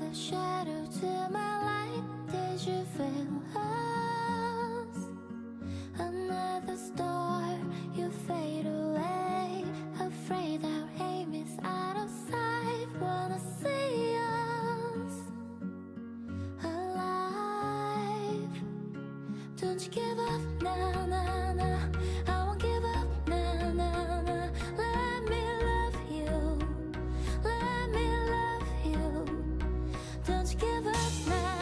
a shadow to my light. Did you feel us? Another star, you fade away. Afraid our aim is out of sight. Wanna see us alive. Don't you give up, nah, nah, nah. I won't give up, nah, nah, nah. Let me love you. Let me love you. Don't you give up now.